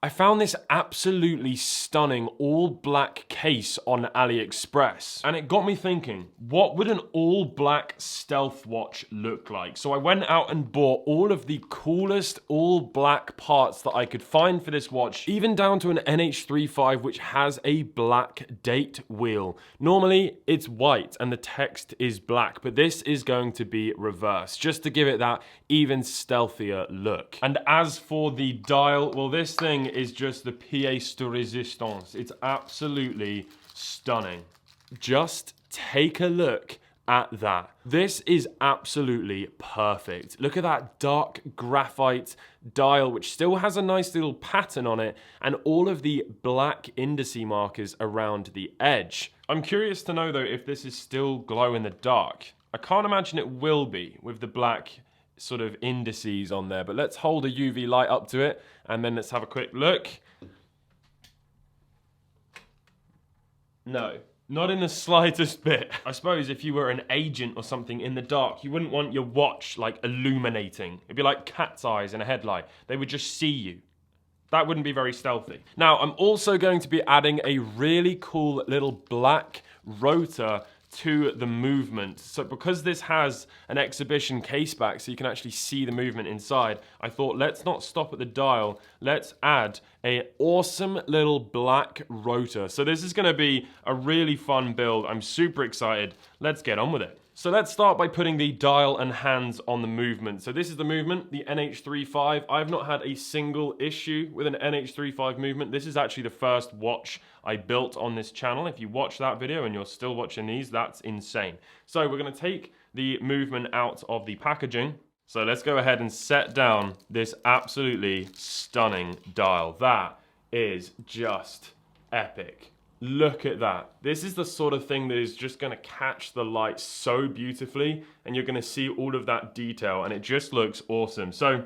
I found this absolutely stunning all black case on AliExpress, and it got me thinking, what would an all black stealth watch look like? So I went out and bought all of the coolest all black parts that I could find for this watch, even down to an NH35 which has a black date wheel. Normally it's white and the text is black, but this is going to be reversed, just to give it that even stealthier look. And as for the dial, well, this thing is just the pièce de résistance. It's absolutely stunning. Just take a look at that. This is absolutely perfect. Look at that dark graphite dial, which still has a nice little pattern on it, and all of the black indice markers around the edge. I'm curious to know though if this is still glow in the dark. I can't imagine it will be with the black sort of indices on there, but let's hold a UV light up to it and then let's have a quick look. No, not in the slightest bit. I suppose if you were an agent or something in the dark, you wouldn't want your watch like illuminating. It'd be like cat's eyes in a headlight. They would just see you. That wouldn't be very stealthy. Now, I'm also going to be adding a really cool little black rotor to the movement. So because this has an exhibition case back so you can actually see the movement inside, I thought let's not stop at the dial, let's add an awesome little black rotor. So this is going to be a really fun build. I'm super excited. Let's get on with it. So let's start by putting the dial and hands on the movement. So this is the movement, the NH35. I've not had a single issue with an NH35 movement. This is actually the first watch I built on this channel. If you watch that video and you're still watching these, that's insane. So we're gonna take the movement out of the packaging. So let's go ahead and set down this absolutely stunning dial. That is just epic. Look at that. This is the sort of thing that is just going to catch the light so beautifully, and you're going to see all of that detail, and it just looks awesome. So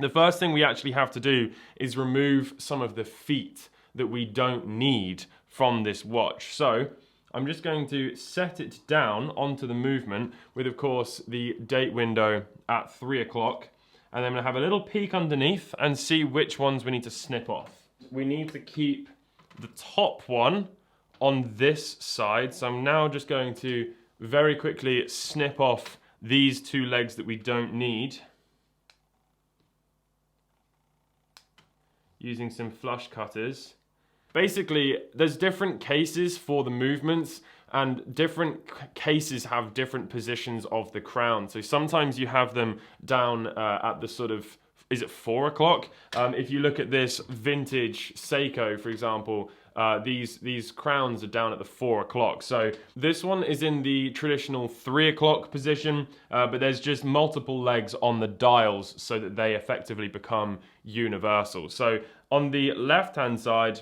the first thing we actually have to do is remove some of the feet that we don't need from this watch. So I'm just going to set it down onto the movement with, of course, the date window at 3 o'clock, and then I'm going to have a little peek underneath and see which ones we need to snip off. We need to keep the top one on this side. So I'm now just going to very quickly snip off these two legs that we don't need using some flush cutters. Basically, there's different cases for the movements, and different cases have different positions of the crown. So sometimes you have them down at the sort of, is it 4 o'clock? If you look at this vintage Seiko, for example, these crowns are down at the 4 o'clock. So this one is in the traditional 3 o'clock position, but there's just multiple legs on the dials so that they effectively become universal. So on the left-hand side,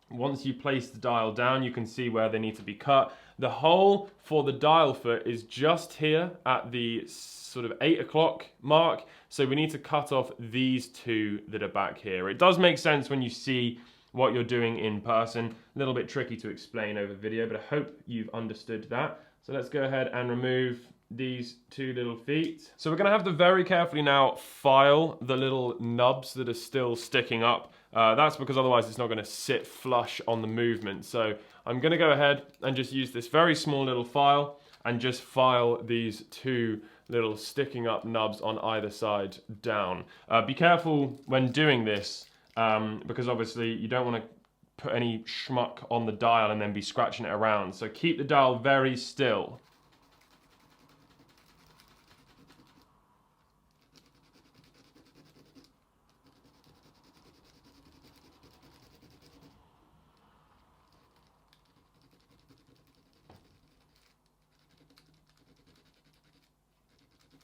once you place the dial down, you can see where they need to be cut. The hole for the dial foot is just here at the sort of 8 o'clock mark. So we need to cut off these two that are back here. It does make sense when you see what you're doing in person. A little bit tricky to explain over video, but I hope you've understood that. So let's go ahead and remove these two little feet. So we're gonna have to very carefully now file the little nubs that are still sticking up. That's because otherwise it's not gonna sit flush on the movement. So I'm gonna go ahead and just use this very small little file and just file these two little sticking up nubs on either side down. Be careful when doing this because obviously you don't want to put any schmuck on the dial and then be scratching it around. So keep the dial very still.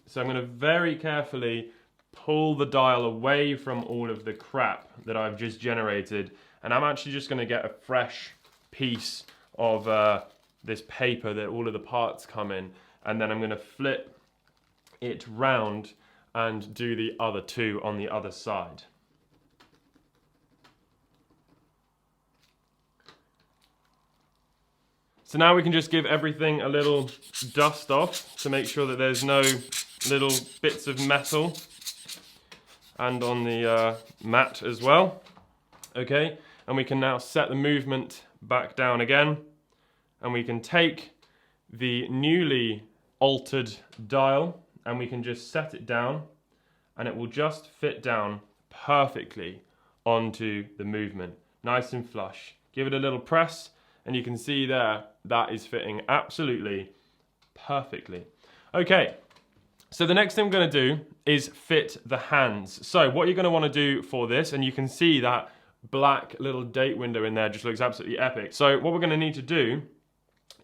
So I'm going to very carefully pull the dial away from all of the crap that I've just generated, and I'm actually just going to get a fresh piece of this paper that all of the parts come in, and then I'm going to flip it round and do the other two on the other side. So now we can just give everything a little dust off to make sure that there's no little bits of metal, and on the mat as well. Okay, and we can now set the movement back down again, and we can take the newly altered dial and we can just set it down, and it will just fit down perfectly onto the movement, nice and flush. Give it a little press and you can see there that is fitting absolutely perfectly. Okay, so the next thing I'm going to do is fit the hands. So what you're going to want to do for this, and you can see that black little date window in there just looks absolutely epic. So what we're going to need to do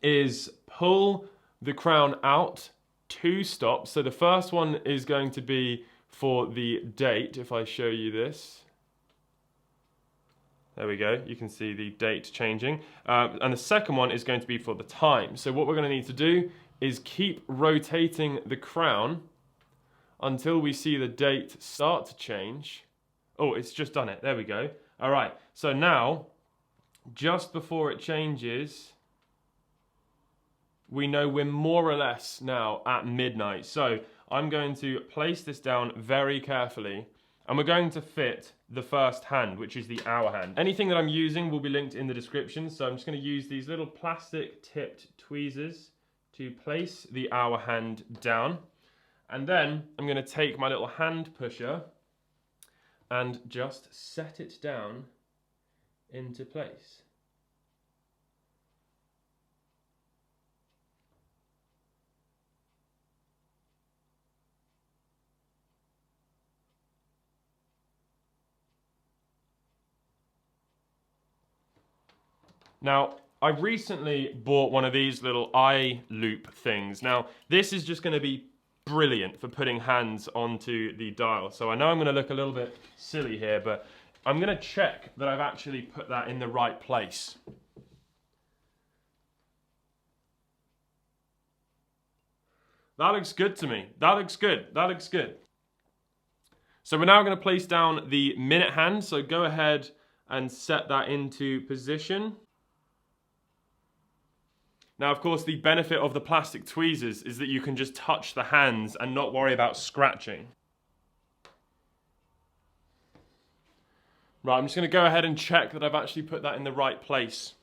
is pull the crown out 2 stops. So the first one is going to be for the date. If I show you this, there we go, you can see the date changing, and the second one is going to be for the time. So what we're going to need to do is keep rotating the crown until we see the date start to change. Oh, it's just done it, there we go. All right, so now just before it changes, we know we're more or less now at midnight. So I'm going to place this down very carefully, and we're going to fit the first hand, which is the hour hand. Anything that I'm using will be linked in the description, so I'm just going to use these little plastic tipped tweezers to place the hour hand down. And then I'm going to take my little hand pusher and just set it down into place. Now, I recently bought one of these little eye loop things. Now, this is just going to be brilliant for putting hands onto the dial. So I know I'm going to look a little bit silly here, but I'm going to check that I've actually put that in the right place. That looks good to me. That looks good. That looks good. So we're now going to place down the minute hand. So go ahead and set that into position. Now, of course, the benefit of the plastic tweezers is that you can just touch the hands and not worry about scratching. Right, I'm just going to go ahead and check that I've actually put that in the right place.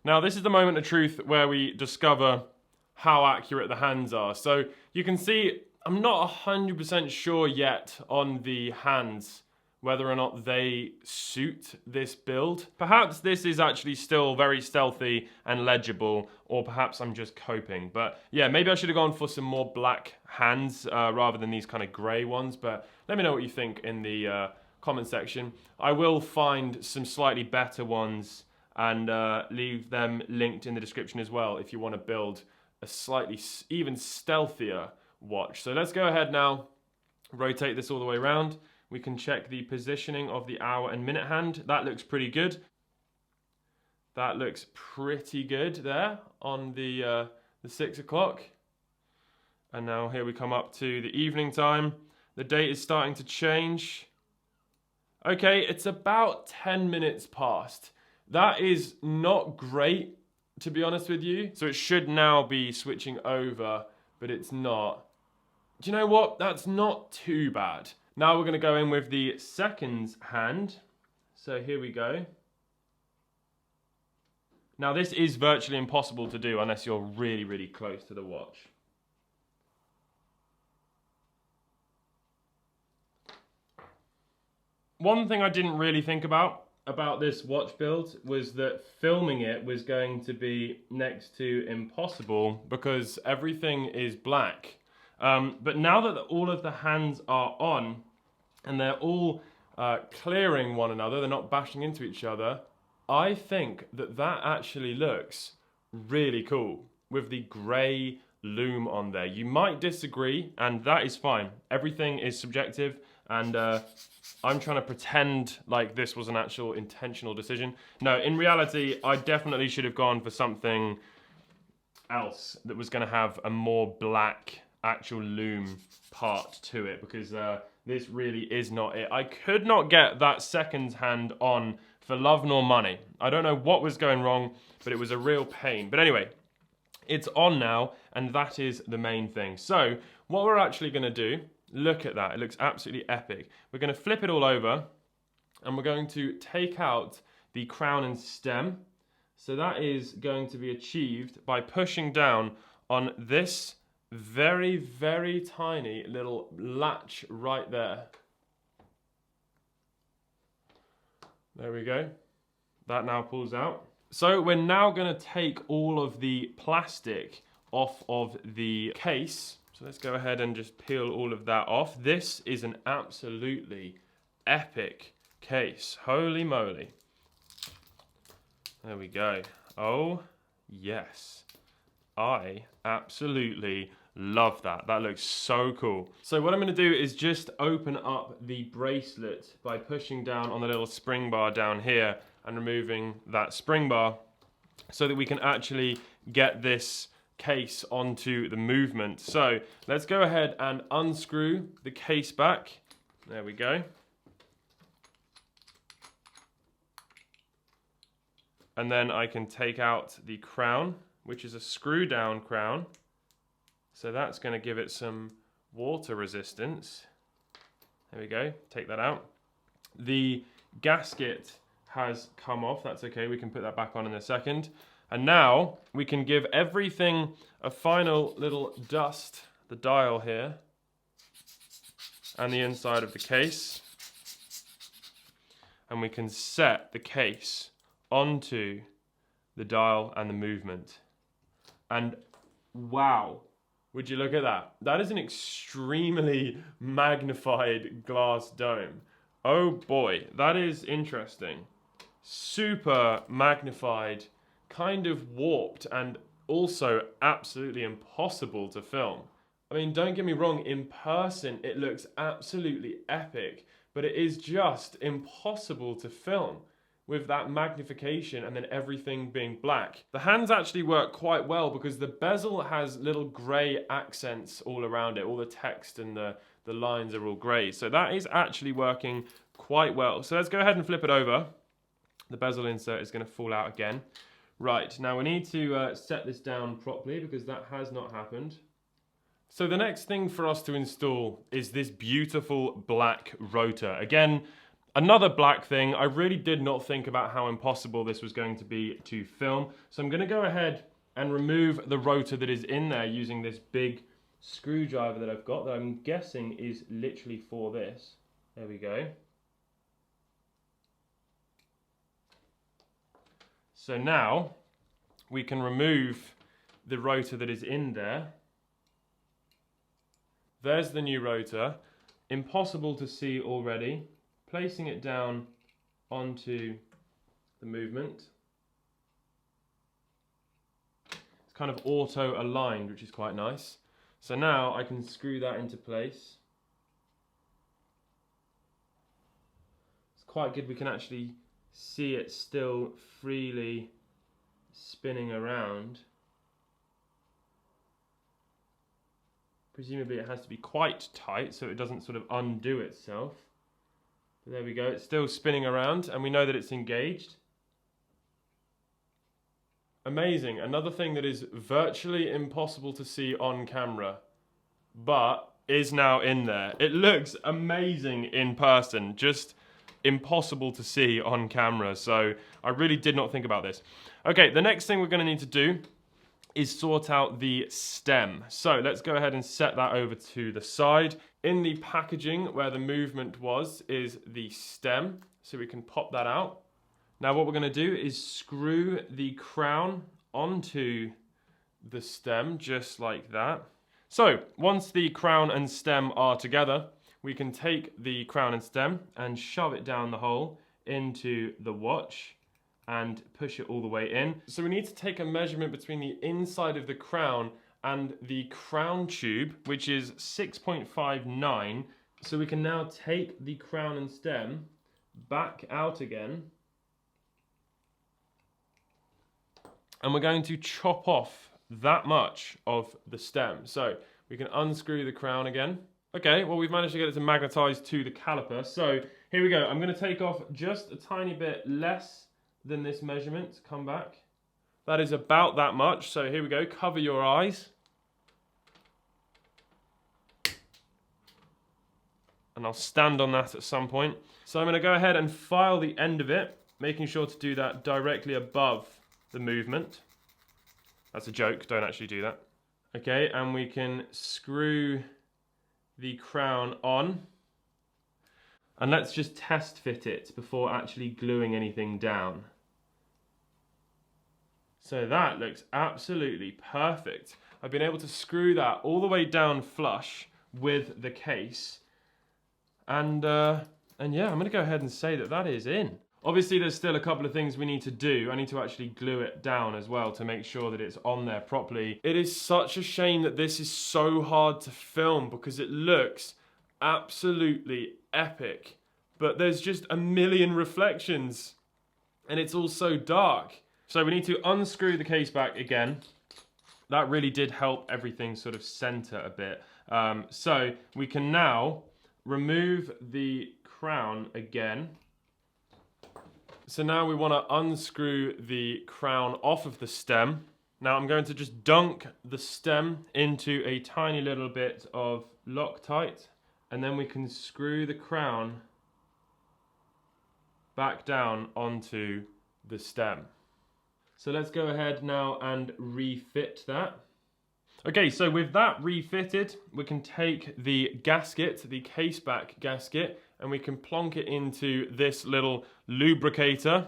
Now, this is the moment of truth where we discover how accurate the hands are. So you can see I'm not 100% sure yet on the hands, whether or not they suit this build. Perhaps this is actually still very stealthy and legible, or perhaps I'm just coping. But yeah, maybe I should have gone for some more black hands rather than these kind of grey ones. But let me know what you think in the comment section. I will find some slightly better ones and leave them linked in the description as well if you want to build a slightly even stealthier watch. So let's go ahead now, rotate this all the way around. We can check the positioning of the hour and minute hand. That looks pretty good. That looks pretty good there on the 6 o'clock. And now here we come up to the evening time. The date is starting to change. Okay, it's about 10 minutes past. That is not great, to be honest with you. So it should now be switching over, but it's not. Do you know what? That's not too bad. Now we're going to go in with the seconds hand. So here we go. Now this is virtually impossible to do unless you're really, really close to the watch. One thing I didn't really think about this watch build was that filming it was going to be next to impossible because everything is black. But now that all of the hands are on and they're all clearing one another, they're not bashing into each other, I think that that actually looks really cool with the grey loom on there. You might disagree, and that is fine. Everything is subjective, and I'm trying to pretend like this was an actual intentional decision. No, in reality, I definitely should have gone for something else that was going to have a more black actual loom part to it, because this really is not it. I could not get that second hand on for love nor money. I don't know what was going wrong, but it was a real pain. But anyway, it's on now, and that is the main thing. So what we're actually going to do, look at that, it looks absolutely epic. We're going to flip it all over and we're going to take out the crown and stem. So that is going to be achieved by pushing down on this very, very tiny little latch right there. There we go. That now pulls out. So we're now going to take all of the plastic off of the case. So let's go ahead and just peel all of that off. This is an absolutely epic case. Holy moly. There we go. Oh, yes. I absolutely love that. That looks so cool. So what I'm going to do is just open up the bracelet by pushing down on the little spring bar down here and removing that spring bar so that we can actually get this case onto the movement. So let's go ahead and unscrew the case back. There we go. And then I can take out the crown, which is a screw down crown. So that's going to give it some water resistance. There we go, take that out. The gasket has come off, that's okay, we can put that back on in a second. And now we can give everything a final little dust, the dial here, and the inside of the case. And we can set the case onto the dial and the movement. And wow, would you look at that? That is an extremely magnified glass dome. Oh boy, that is interesting. Super magnified, kind of warped, and also absolutely impossible to film. I mean, don't get me wrong, in person it looks absolutely epic, but it is just impossible to film with that magnification and then everything being black. The hands actually work quite well because the bezel has little grey accents all around it. All the text and the lines are all grey. So that is actually working quite well. So let's go ahead and flip it over. The bezel insert is going to fall out again. Right, now we need to set this down properly because that has not happened. So the next thing for us to install is this beautiful black rotor. Again, another black thing. I really did not think about how impossible this was going to be to film. So I'm going to go ahead and remove the rotor that is in there using this big screwdriver that I've got that I'm guessing is literally for this. There we go. So now we can remove the rotor that is in there. There's the new rotor. Impossible to see already. Placing it down onto the movement. It's kind of auto aligned, which is quite nice. So now I can screw that into place. It's quite good, we can actually see it still freely spinning around. Presumably it has to be quite tight so it doesn't sort of undo itself. But there we go, it's still spinning around and we know that it's engaged. Amazing, another thing that is virtually impossible to see on camera, but is now in there. It looks amazing in person, just impossible to see on camera, so I really did not think about this. Okay, the next thing we're going to need to do is sort out the stem. So let's go ahead and set that over to the side. In the packaging where the movement was is the stem, so we can pop that out. Now what we're going to do is screw the crown onto the stem just like that. So once the crown and stem are together, we can take the crown and stem and shove it down the hole into the watch and push it all the way in. So we need to take a measurement between the inside of the crown and the crown tube, which is 6.59. So we can now take the crown and stem back out again. And we're going to chop off that much of the stem. So we can unscrew the crown again. Okay, well we've managed to get it to magnetize to the caliper. So here we go. I'm going to take off just a tiny bit less than this measurement. Come back. That is about that much. So here we go. Cover your eyes. and I'll stand on that at some point. So I'm going to go ahead and file the end of it, making sure to do that directly above the movement. That's a joke, don't actually do that. Okay, and we can screw the crown on. And let's just test fit it before actually gluing anything down. So that looks absolutely perfect. I've been able to screw that all the way down flush with the case. And yeah, I'm going to go ahead and say that that is in. Obviously, there's still a couple of things we need to do. I need to actually glue it down as well to make sure that it's on there properly. It is such a shame that this is so hard to film because it looks absolutely epic. But there's just a million reflections and it's all so dark. So we need to unscrew the case back again. That really did help everything sort of center a bit. So we can now remove the crown again. So now we want to unscrew the crown off of the stem. Now I'm going to just dunk the stem into a tiny little bit of Loctite, and then we can screw the crown back down onto the stem. So let's go ahead now and refit that. Okay, so with that refitted, we can take the gasket, the case back gasket, and we can plonk it into this little lubricator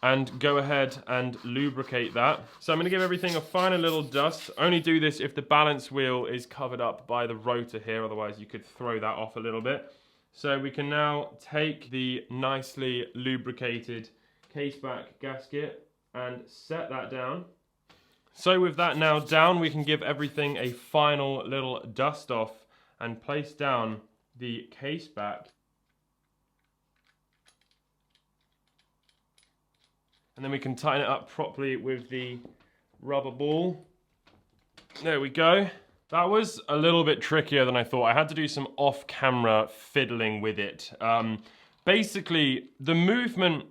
and go ahead and lubricate that. So I'm going to give everything a final little dust. Only do this if the balance wheel is covered up by the rotor here, otherwise you could throw that off a little bit. So we can now take the nicely lubricated case back gasket and set that down. So with that now down, we can give everything a final little dust off and place down the case back. And then we can tighten it up properly with the rubber ball. There we go. That was a little bit trickier than I thought. I had to do some off-camera fiddling with it. Basically, the movement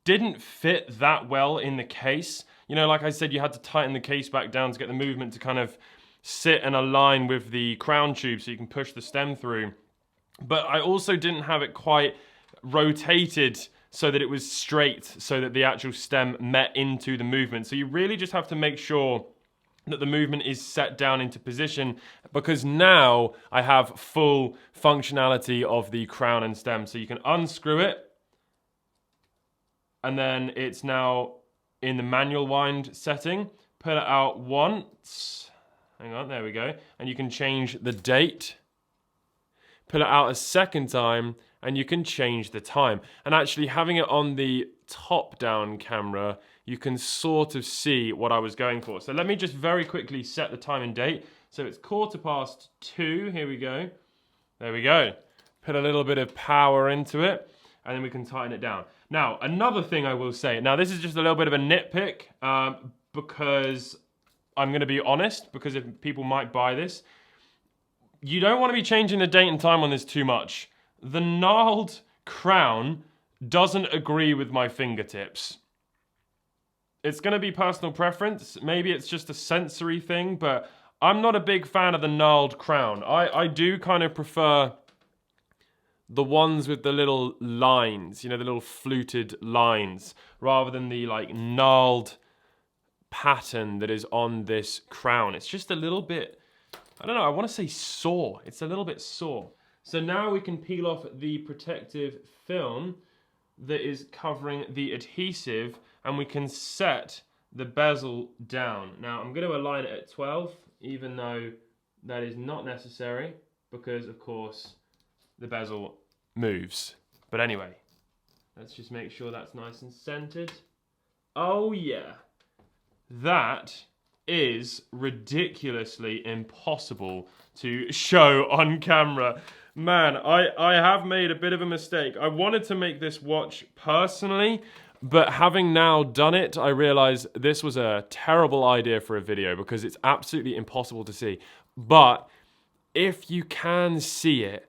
didn't fit that well in the case. You know, like I said, you had to tighten the case back down to get the movement to kind of sit and align with the crown tube so you can push the stem through. But I also didn't have it quite rotated so that it was straight, so that the actual stem met into the movement. So you really just have to make sure that the movement is set down into position, because now I have full functionality of the crown and stem. So you can unscrew it, and then it's now in the manual wind setting. Pull it out once. Hang on, there we go. And you can change the date. Pull it out a second time, and you can change the time. And actually having it on the top-down camera, you can sort of see what I was going for. So let me just very quickly set the time and date. So it's 2:15. Here we go. There we go. Put a little bit of power into it, and then we can tighten it down. Now, another thing I will say, now this is just a little bit of a nitpick, because I'm going to be honest, because if people might buy this, you don't want to be changing the date and time on this too much. The gnarled crown doesn't agree with my fingertips. It's going to be personal preference. Maybe it's just a sensory thing, but I'm not a big fan of the gnarled crown. I do kind of prefer the ones with the little lines, you know, the little fluted lines, rather than the like gnarled pattern that is on this crown. It's just a little bit, I don't know, I want to say sore. It's a little bit sore. So now we can peel off the protective film that is covering the adhesive, and we can set the bezel down. Now I'm going to align it at 12, even though that is not necessary, because of course the bezel moves. But anyway, let's just make sure that's nice and centered. Oh yeah, that is ridiculously impossible to show on camera. Man, I have made a bit of a mistake. I wanted to make this watch personally, but having now done it, I realize this was a terrible idea for a video because it's absolutely impossible to see. But if you can see it,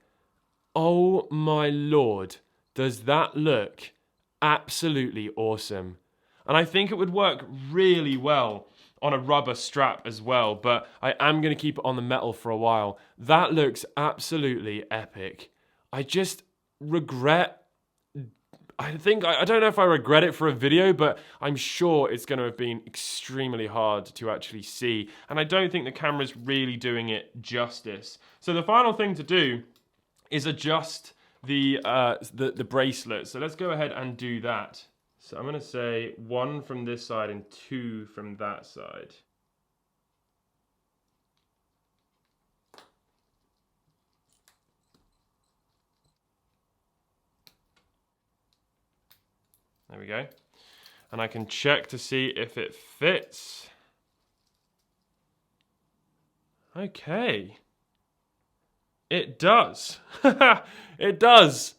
oh my lord, does that look absolutely awesome. And I think it would work really well on a rubber strap as well, but I am going to keep it on the metal for a while. That looks absolutely epic. I just regret... I don't know if I regret it for a video, but I'm sure it's going to have been extremely hard to actually see. And I don't think the camera's really doing it justice. So the final thing to do is adjust the bracelet. So let's go ahead and do that. So I'm going to say 1 from this side and 2 from that side. There we go. And I can check to see if it fits. Okay. It does. It does.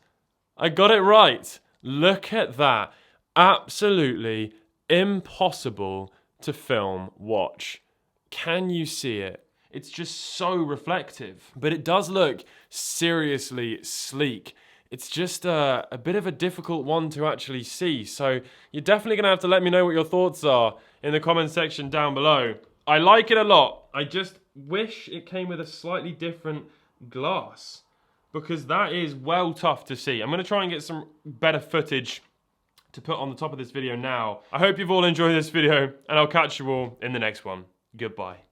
I got it right. Look at that. Absolutely impossible to film watch. Can you see it? It's just so reflective. But it does look seriously sleek. It's just a bit of a difficult one to actually see. So you're definitely going to have to let me know what your thoughts are in the comment section down below. I like it a lot. I just wish it came with a slightly different glass, because that is well tough to see. I'm going to try and get some better footage to put on the top of this video now. I hope you've all enjoyed this video, and I'll catch you all in the next one. Goodbye.